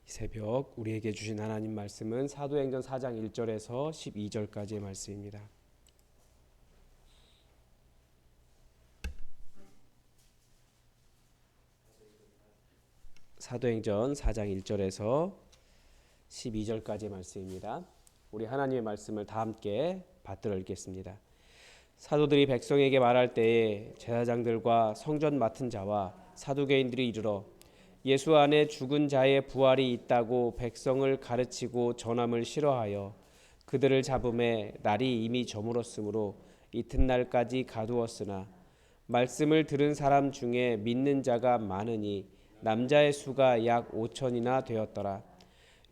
새벽 우리에게 주신 하나님 말씀은 사도행전 4장 1절에서 12절까지의 말씀입니다. 사도행전 4장 1절에서 12절까지의 말씀입니다. 우리 하나님의 말씀을 다 함께 받들어 읽겠습니다. 사도들이 백성에게 말할 때에 제사장들과 성전 맡은 자와 사두개인들이 이르러 예수 안에 죽은 자의 부활이 있다고 백성을 가르치고 전함을 싫어하여 그들을 잡음에 날이 이미 저물었으므로 이튿날까지 가두었으나 말씀을 들은 사람 중에 믿는 자가 많으니 남자의 수가 약 5천이나 되었더라.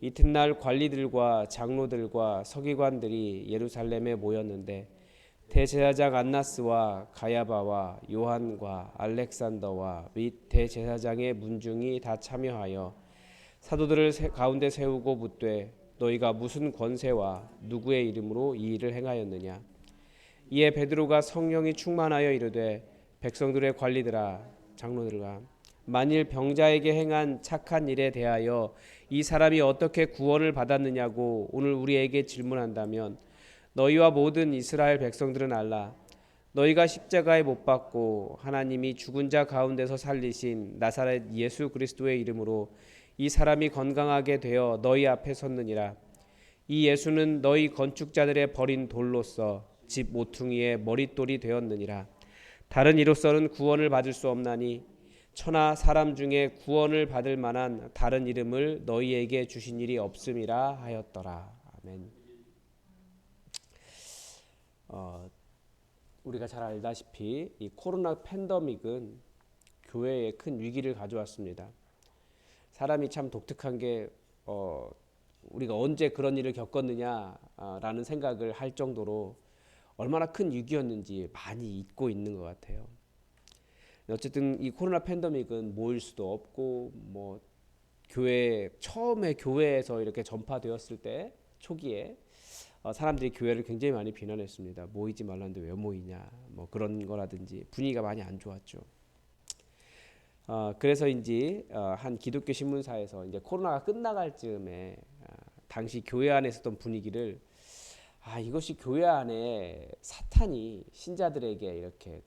이튿날 관리들과 장로들과 서기관들이 예루살렘에 모였는데 대제사장 안나스와 가야바와 요한과 알렉산더와 및 대제사장의 문중이 다 참여하여 사도들을 가운데 세우고 묻되 너희가 무슨 권세와 누구의 이름으로 이 일을 행하였느냐. 이에 베드로가 성령이 충만하여 이르되 백성들의 관리들아 장로들아 만일 병자에게 행한 착한 일에 대하여 이 사람이 어떻게 구원을 받았느냐고 오늘 우리에게 질문한다면 너희와 모든 이스라엘 백성들은 알라. 너희가 십자가에 못 박고 하나님이 죽은 자 가운데서 살리신 나사렛 예수 그리스도의 이름으로 이 사람이 건강하게 되어 너희 앞에 섰느니라. 이 예수는 너희 건축자들의 버린 돌로서 집 모퉁이의 머릿돌이 되었느니라. 다른 이로서는 구원을 받을 수 없나니 천하 사람 중에 구원을 받을 만한 다른 이름을 너희에게 주신 일이 없음이라 하였더라. 아멘. 우리가 잘 알다시피 이 코로나 팬데믹은 교회에 큰 위기를 가져왔습니다. 사람이 참 독특한 게 우리가 언제 그런 일을 겪었느냐라는 생각을 할 정도로 얼마나 큰 위기였는지 많이 잊고 있는 것 같아요. 어쨌든 이 코로나 팬데믹은 모일 수도 없고 뭐 처음에 교회에서 이렇게 전파되었을 때 초기에 사람들이 교회를 굉장히 많이 비난했습니다. 모이지 말라는데 왜 모이냐, 뭐 그런 거라든지 분위기가 많이 안 좋았죠. 그래서인지 한 기독교 신문사에서 이제 코로나가 끝나갈 즈음에 당시 교회 안에 있었던 분위기를 이것이 교회 안에 사탄이 신자들에게 이렇게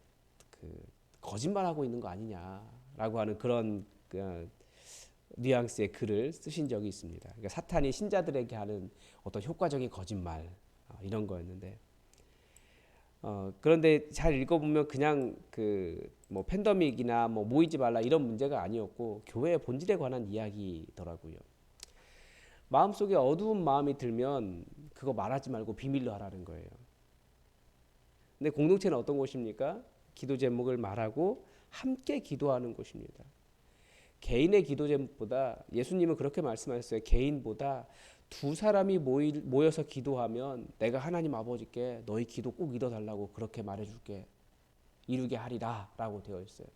거짓말하고 있는 거 아니냐라고 하는 그런 뉘앙스의 글을 쓰신 적이 있습니다. 그러니까 사탄이 신자들에게 하는 어떤 효과적인 거짓말 이런 거였는데 그런데 잘 읽어보면 그냥 뭐 팬데믹이나 뭐 모이지 말라 이런 문제가 아니었고 교회의 본질에 관한 이야기더라고요. 마음속에 어두운 마음이 들면 그거 말하지 말고 비밀로 하라는 거예요. 근데 공동체는 어떤 곳입니까? 기도 제목을 말하고 함께 기도하는 곳입니다. 개인의 기도 제목보다 예수님은 그렇게 말씀하셨어요. 개인보다 두 사람이 모여서 기도하면 내가 하나님 아버지께 너희 기도 꼭 이뤄달라고 그렇게 말해줄게. 이루게 하리라 라고 되어 있어요.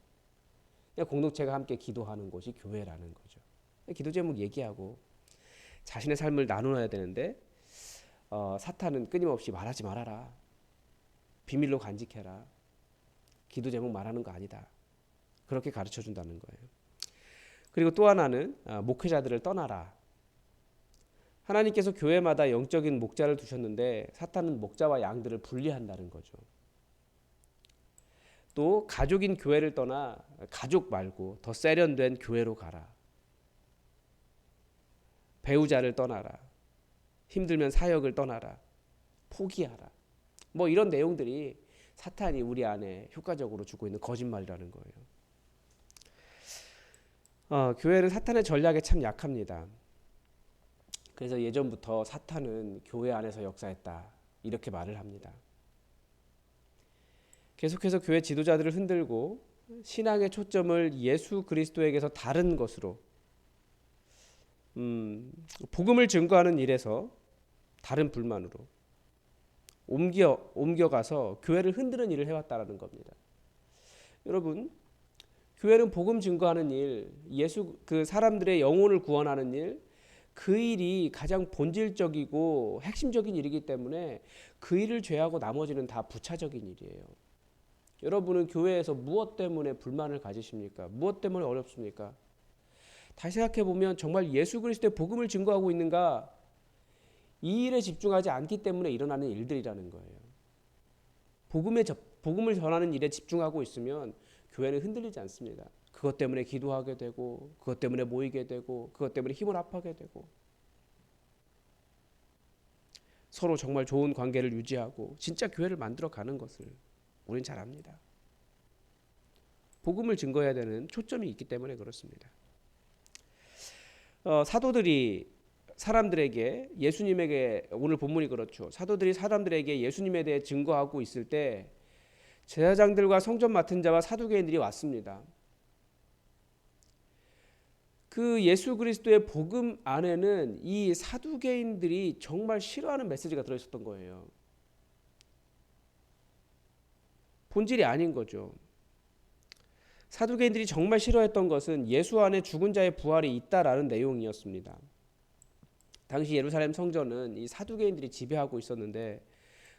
공동체가 함께 기도하는 곳이 교회라는 거죠. 기도 제목 얘기하고 자신의 삶을 나누어야 되는데 사탄은 끊임없이 말하지 말아라. 비밀로 간직해라. 기도 제목 말하는 거 아니다. 그렇게 가르쳐준다는 거예요. 그리고 또 하나는 목회자들을 떠나라. 하나님께서 교회마다 영적인 목자를 두셨는데 사탄은 목자와 양들을 분리한다는 거죠. 또 가족인 교회를 떠나 가족 말고 더 세련된 교회로 가라. 배우자를 떠나라. 힘들면 사역을 떠나라. 포기하라. 뭐 이런 내용들이 사탄이 우리 안에 효과적으로 주고 있는 거짓말이라는 거예요. 교회는 사탄의 전략에 참 약합니다. 그래서 예전부터 사탄은 교회 안에서 역사했다 이렇게 말을 합니다. 계속해서 교회 지도자들을 흔들고 신앙의 초점을 예수 그리스도에게서 다른 것으로 복음을 증거하는 일에서 다른 불만으로 옮겨가서 교회를 흔드는 일을 해왔다라는 겁니다. 여러분, 교회는 복음 증거하는 일, 사람들의 영혼을 구원하는 일, 그 일이 가장 본질적이고 핵심적인 일이기 때문에 그 일을 제외하고 나머지는 다 부차적인 일이에요. 여러분은 교회에서 무엇 때문에 불만을 가지십니까? 무엇 때문에 어렵습니까? 다시 생각해 보면 정말 예수 그리스도의 복음을 증거하고 있는가? 이 일에 집중하지 않기 때문에 일어나는 일들이라는 거예요. 복음을 전하는 일에 집중하고 있으면 교회는 흔들리지 않습니다. 그것 때문에 기도하게 되고, 그것 때문에 모이게 되고, 그것 때문에 힘을 합하게 되고, 서로 정말 좋은 관계를 유지하고 진짜 교회를 만들어 가는 것을 우린 잘 압니다. 복음을 증거해야 되는 초점이 있기 때문에 그렇습니다. 사도들이 사람들에게 예수님에게, 오늘 본문이 그렇죠. 사도들이 사람들에게 예수님에 대해 증거하고 있을 때 제사장들과 성전 맡은 자와 사두개인들이 왔습니다. 그 예수 그리스도의 복음 안에는 이 사두개인들이 정말 싫어하는 메시지가 들어있었던 거예요. 본질이 아닌 거죠. 사두개인들이 정말 싫어했던 것은 예수 안에 죽은 자의 부활이 있다라는 내용이었습니다. 당시 예루살렘 성전은 이 사두개인들이 지배하고 있었는데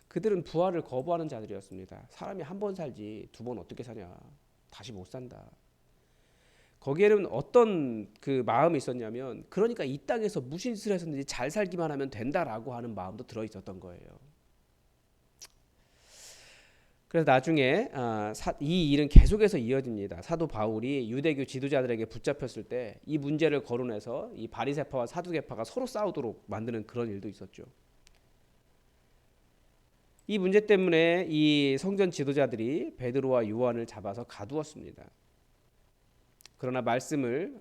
그들은 부활을 거부하는 자들이었습니다. 사람이 한 번 살지 두 번 어떻게 사냐. 다시 못 산다. 거기에는 어떤 그 마음이 있었냐면, 그러니까 이 땅에서 무슨 짓을 했었는지 잘 살기만 하면 된다라고 하는 마음도 들어 있었던 거예요. 그래서 나중에 이 일은 계속해서 이어집니다. 사도 바울이 유대교 지도자들에게 붙잡혔을 때 이 문제를 거론해서 이 바리새파와 사두개파가 서로 싸우도록 만드는 그런 일도 있었죠. 이 문제 때문에 이 성전 지도자들이 베드로와 요한을 잡아서 가두었습니다. 그러나 말씀을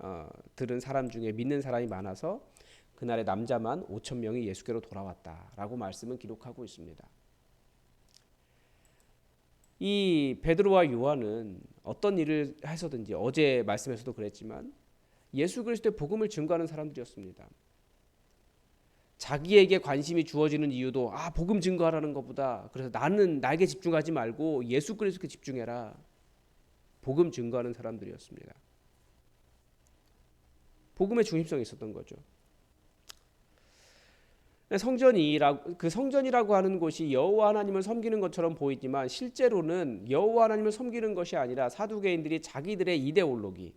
들은 사람 중에 믿는 사람이 많아서 그날의 남자만 5천 명이 예수께로 돌아왔다라고 말씀은 기록하고 있습니다. 이 베드로와 요한은 어떤 일을 해서든지, 어제 말씀에서도 그랬지만 예수 그리스도의 복음을 증거하는 사람들이었습니다. 자기에게 관심이 주어지는 이유도 복음 증거하라는 것보다, 그래서 나는 나에게 집중하지 말고 예수 그리스도께 집중해라. 복음 증거하는 사람들이었습니다. 복음의 중심성이 있었던 거죠. 성전이라고 하는 곳이 여호와 하나님을 섬기는 것처럼 보이지만 실제로는 여호와 하나님을 섬기는 것이 아니라 사두개인들이 자기들의 이데올로기,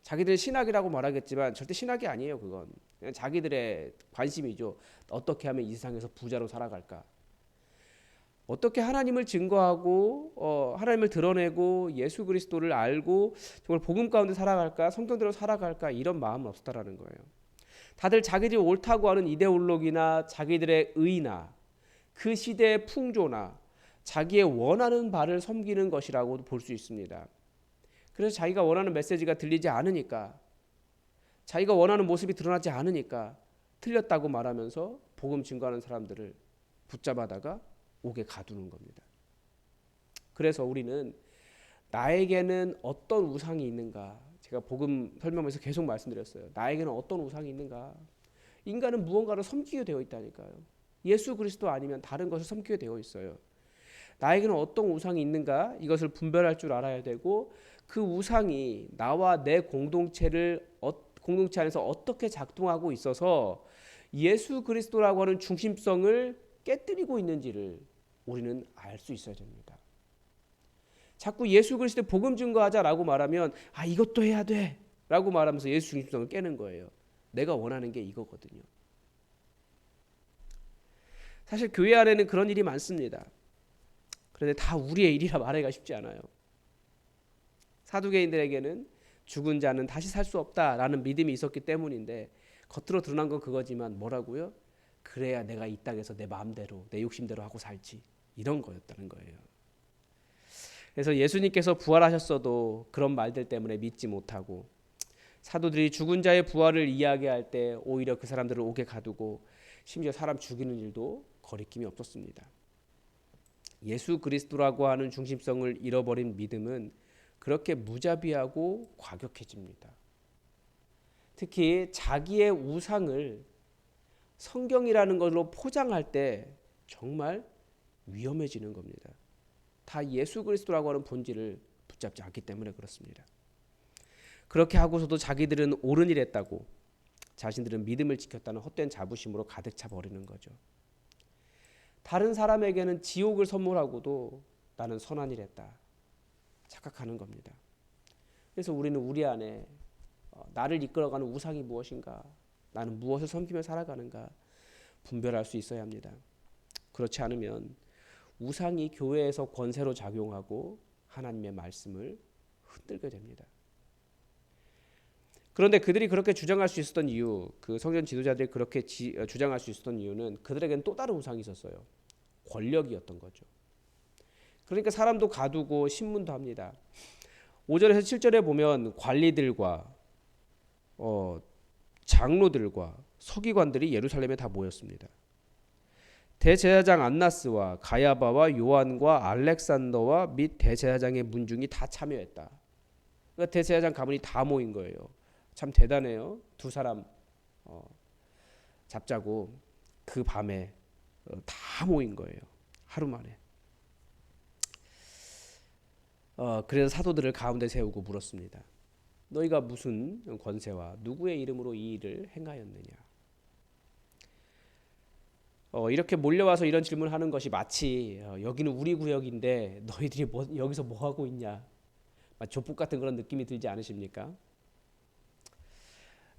자기들의 신학이라고 말하겠지만 절대 신학이 아니에요. 그건 그냥 자기들의 관심이죠. 어떻게 하면 이 세상에서 부자로 살아갈까, 어떻게 하나님을 증거하고 하나님을 드러내고 예수 그리스도를 알고 정말 복음 가운데 살아갈까, 성경대로 살아갈까, 이런 마음은 없었다라는 거예요. 다들 자기들이 옳다고 하는 이데올로기나 자기들의 의나 그 시대의 풍조나 자기의 원하는 바를 섬기는 것이라고도 볼 수 있습니다. 그래서 자기가 원하는 메시지가 들리지 않으니까, 자기가 원하는 모습이 드러나지 않으니까 틀렸다고 말하면서 복음 증거하는 사람들을 붙잡아다가 옥에 가두는 겁니다. 그래서 우리는 나에게는 어떤 우상이 있는가, 제가 복음 설명에서 계속 말씀드렸어요. 나에게는 어떤 우상이 있는가. 인간은 무언가를 섬기게 되어 있다니까요. 예수 그리스도 아니면 다른 것을 섬기게 되어 있어요. 나에게는 어떤 우상이 있는가, 이것을 분별할 줄 알아야 되고, 그 우상이 나와 내 공동체 안에서 어떻게 작동하고 있어서 예수 그리스도라고 하는 중심성을 깨뜨리고 있는지를 우리는 알 수 있어야 됩니다. 자꾸 예수 그리스도의 복음 증거하자라고 말하면 이것도 해야 돼 라고 말하면서 예수 중심성을 깨는 거예요. 내가 원하는 게 이거거든요. 사실 교회 안에는 그런 일이 많습니다. 그런데 다 우리의 일이라 말하기가 쉽지 않아요. 사두개인들에게는 죽은 자는 다시 살 수 없다라는 믿음이 있었기 때문인데, 겉으로 드러난 건 그거지만 뭐라고요? 그래야 내가 이 땅에서 내 마음대로 내 욕심대로 하고 살지, 이런 거였다는 거예요. 그래서 예수님께서 부활하셨어도 그런 말들 때문에 믿지 못하고, 사도들이 죽은 자의 부활을 이야기할 때 오히려 그 사람들을 옥에 가두고 심지어 사람 죽이는 일도 거리낌이 없었습니다. 예수 그리스도라고 하는 중심성을 잃어버린 믿음은 그렇게 무자비하고 과격해집니다. 특히 자기의 우상을 성경이라는 것으로 포장할 때 정말 위험해지는 겁니다. 다 예수 그리스도라고 하는 본질을 붙잡지 않기 때문에 그렇습니다. 그렇게 하고서도 자기들은 옳은 일 했다고, 자신들은 믿음을 지켰다는 헛된 자부심으로 가득 차 버리는 거죠. 다른 사람에게는 지옥을 선물하고도 나는 선한 일 했다 착각하는 겁니다. 그래서 우리는 우리 안에 나를 이끌어가는 우상이 무엇인가, 나는 무엇을 섬기며 살아가는가 분별할 수 있어야 합니다. 그렇지 않으면 우상이 교회에서 권세로 작용하고 하나님의 말씀을 흔들게 됩니다. 그런데 그들이 그렇게 주장할 수 있었던 이유, 그 성전 지도자들이 그렇게 주장할 수 있었던 이유는 그들에게는 또 다른 우상이 있었어요. 권력이었던 거죠. 그러니까 사람도 가두고 신문도 합니다. 5절에서 7절에 보면 관리들과 장로들과 서기관들이 예루살렘에 다 모였습니다. 대제사장 안나스와 가야바와 요한과 알렉산더와 및 대제사장의 문중이 다 참여했다. 그러니까 대제사장 가문이 다 모인 거예요. 참 대단해요. 두 사람 잡자고 그 밤에 다 모인 거예요. 하루 만에. 그래서 사도들을 가운데 세우고 물었습니다. 너희가 무슨 권세와 누구의 이름으로 이 일을 행하였느냐? 이렇게 몰려와서 이런 질문을 하는 것이 마치 여기는 우리 구역인데 너희들이 여기서 뭐 하고 있냐? 족보 같은 그런 느낌이 들지 않으십니까?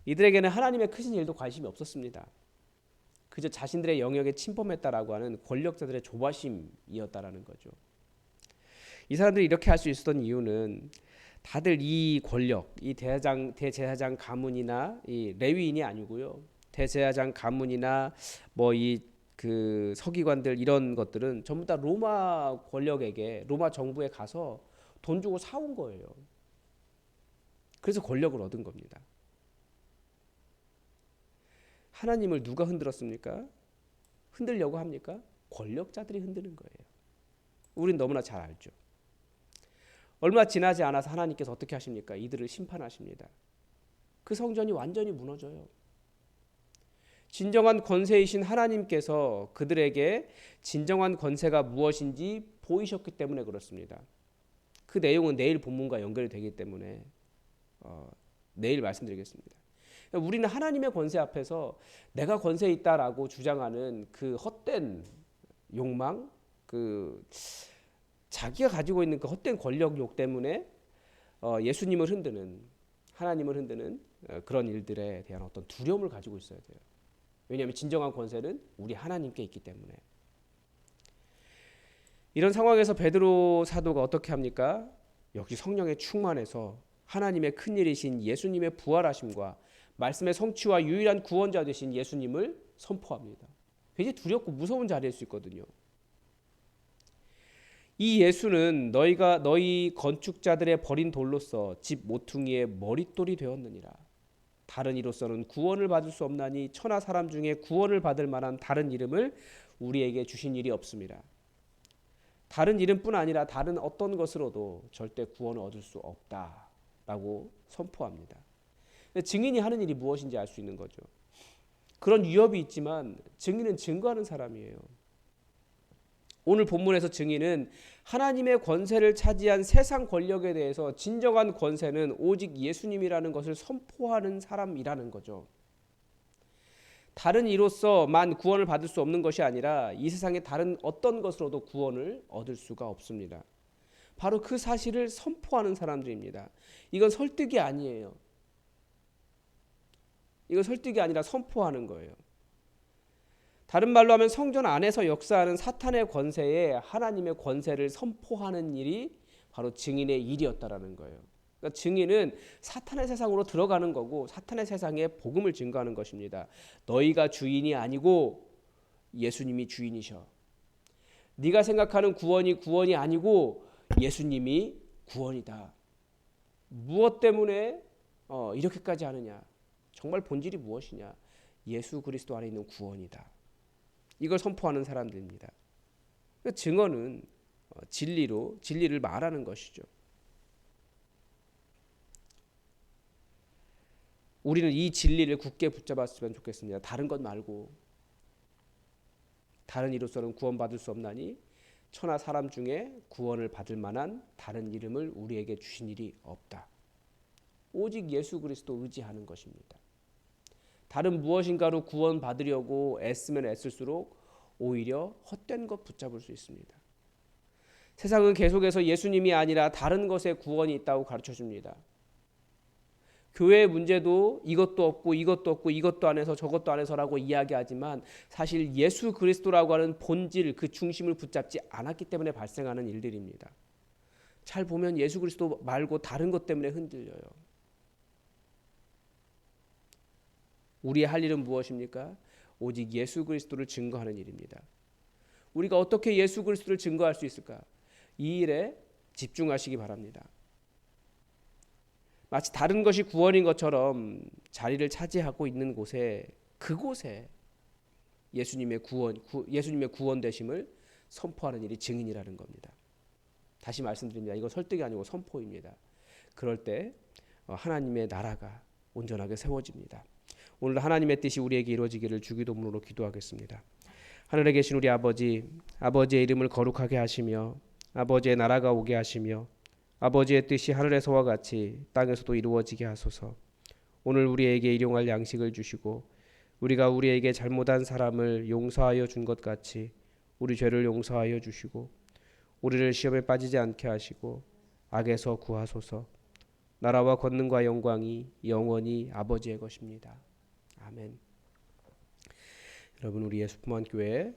이들에게는 하나님의 크신 일도 관심이 없었습니다. 그저 자신들의 영역에 침범했다라고 하는 권력자들의 조바심이었다라는 거죠. 이 사람들이 이렇게 할 수 있었던 이유는 다들 이 권력, 이 대제사장 가문이나 이 레위인이 아니고요. 대제사장 가문이나 뭐 이 그 서기관들 이런 것들은 전부 다 로마 권력에게, 로마 정부에 가서 돈 주고 사온 거예요. 그래서 권력을 얻은 겁니다. 하나님을 누가 흔들었습니까? 흔들려고 합니까? 권력자들이 흔드는 거예요. 우린 너무나 잘 알죠. 얼마 지나지 않아서 하나님께서 어떻게 하십니까? 이들을 심판하십니다. 그 성전이 완전히 무너져요. 진정한 권세이신 하나님께서 그들에게 진정한 권세가 무엇인지 보이셨기 때문에 그렇습니다. 그 내용은 내일 본문과 연결이 되기 때문에 내일 말씀드리겠습니다. 우리는 하나님의 권세 앞에서 내가 권세 있다라고 주장하는 그 헛된 욕망, 그 자기가 가지고 있는 그 헛된 권력욕 때문에 예수님을 흔드는, 하나님을 흔드는 그런 일들에 대한 어떤 두려움을 가지고 있어야 돼요. 왜냐하면 진정한 권세는 우리 하나님께 있기 때문에. 이런 상황에서 베드로 사도가 어떻게 합니까? 역시 성령에 충만해서 하나님의 큰일이신 예수님의 부활하심과 말씀의 성취와 유일한 구원자 되신 예수님을 선포합니다. 굉장히 두렵고 무서운 자리일 수 있거든요. 이 예수는 너희 건축자들의 버린 돌로서 집 모퉁이의 머릿돌이 되었느니라. 다른 이로서는 구원을 받을 수 없나니 천하 사람 중에 구원을 받을 만한 다른 이름을 우리에게 주신 일이 없습니다. 다른 이름뿐 아니라 다른 어떤 것으로도 절대 구원을 얻을 수 없다라고 선포합니다. 증인이 하는 일이 무엇인지 알 수 있는 거죠. 그런 위협이 있지만 증인은 증거하는 사람이에요. 오늘 본문에서 증인은 하나님의 권세를 차지한 세상 권력에 대해서 진정한 권세는 오직 예수님이라는 것을 선포하는 사람이라는 거죠. 다른 이로서만 구원을 받을 수 없는 것이 아니라 이 세상의 다른 어떤 것으로도 구원을 얻을 수가 없습니다. 바로 그 사실을 선포하는 사람들입니다. 이건 설득이 아니에요. 이건 설득이 아니라 선포하는 거예요. 다른 말로 하면 성전 안에서 역사하는 사탄의 권세에 하나님의 권세를 선포하는 일이 바로 증인의 일이었다라는 거예요. 그러니까 증인은 사탄의 세상으로 들어가는 거고 사탄의 세상에 복음을 증거하는 것입니다. 너희가 주인이 아니고 예수님이 주인이셔. 네가 생각하는 구원이 아니고 예수님이 구원이다. 무엇 때문에 이렇게까지 하느냐? 정말 본질이 무엇이냐? 예수 그리스도 안에 있는 구원이다. 이걸 선포하는 사람들입니다. 그러니까 증언은 진리를 말하는 것이죠. 우리는 이 진리를 굳게 붙잡았으면 좋겠습니다. 다른 것 말고. 다른 이로서는 구원받을 수 없나니 천하 사람 중에 구원을 받을 만한 다른 이름을 우리에게 주신 일이 없다. 오직 예수 그리스도 의지하는 것입니다. 다른 무엇인가로 구원받으려고 애쓰면 애쓸수록 오히려 헛된 것 붙잡을 수 있습니다. 세상은 계속해서 예수님이 아니라 다른 것에 구원이 있다고 가르쳐줍니다. 교회의 문제도 이것도 없고 이것도 없고 이것도 안 해서 저것도 안 해서라고 이야기하지만 사실 예수 그리스도라고 하는 본질 그 중심을 붙잡지 않았기 때문에 발생하는 일들입니다. 잘 보면 예수 그리스도 말고 다른 것 때문에 흔들려요. 우리의 할 일은 무엇입니까? 오직 예수 그리스도를 증거하는 일입니다. 우리가 어떻게 예수 그리스도를 증거할 수 있을까? 이 일에 집중하시기 바랍니다. 마치 다른 것이 구원인 것처럼 자리를 차지하고 있는 곳에 그곳에 예수님의 구원 되심을 선포하는 일이 증인이라는 겁니다. 다시 말씀드립니다. 이건 설득이 아니고 선포입니다. 그럴 때 하나님의 나라가 온전하게 세워집니다. 오늘 하나님의 뜻이 우리에게 이루어지기를 주기도문으로 기도하겠습니다. 하늘에 계신 우리 아버지, 아버지의 이름을 거룩하게 하시며 아버지의 나라가 오게 하시며 아버지의 뜻이 하늘에서와 같이 땅에서도 이루어지게 하소서. 오늘 우리에게 일용할 양식을 주시고 우리가 우리에게 잘못한 사람을 용서하여 준 것 같이 우리 죄를 용서하여 주시고 우리를 시험에 빠지지 않게 하시고 악에서 구하소서. 나라와 권능과 영광이 영원히 아버지의 것입니다. 아멘. 여러분, 우리 예수품한 교회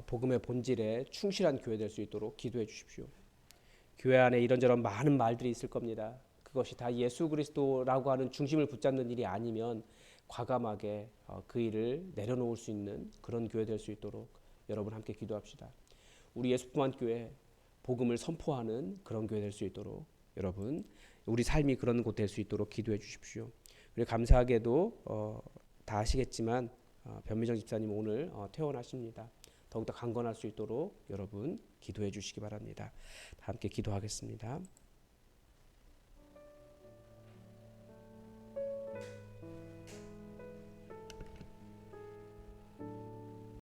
복음의 본질에 충실한 교회 될 수 있도록 기도해 주십시오. 교회 안에 이런저런 많은 말들이 있을 겁니다. 그것이 다 예수 그리스도라고 하는 중심을 붙잡는 일이 아니면 과감하게 그 일을 내려놓을 수 있는 그런 교회 될 수 있도록 여러분 함께 기도합시다. 우리 예수품한 교회 복음을 선포하는 그런 교회 될 수 있도록 여러분 우리 삶이 그런 곳 될 수 있도록 기도해 주십시오. 그리고 감사하게도 다 아시겠지만 변미정 집사님 오늘 퇴원하십니다. 더욱더 강건할 수 있도록 여러분 기도해 주시기 바랍니다. 다 함께 기도하겠습니다.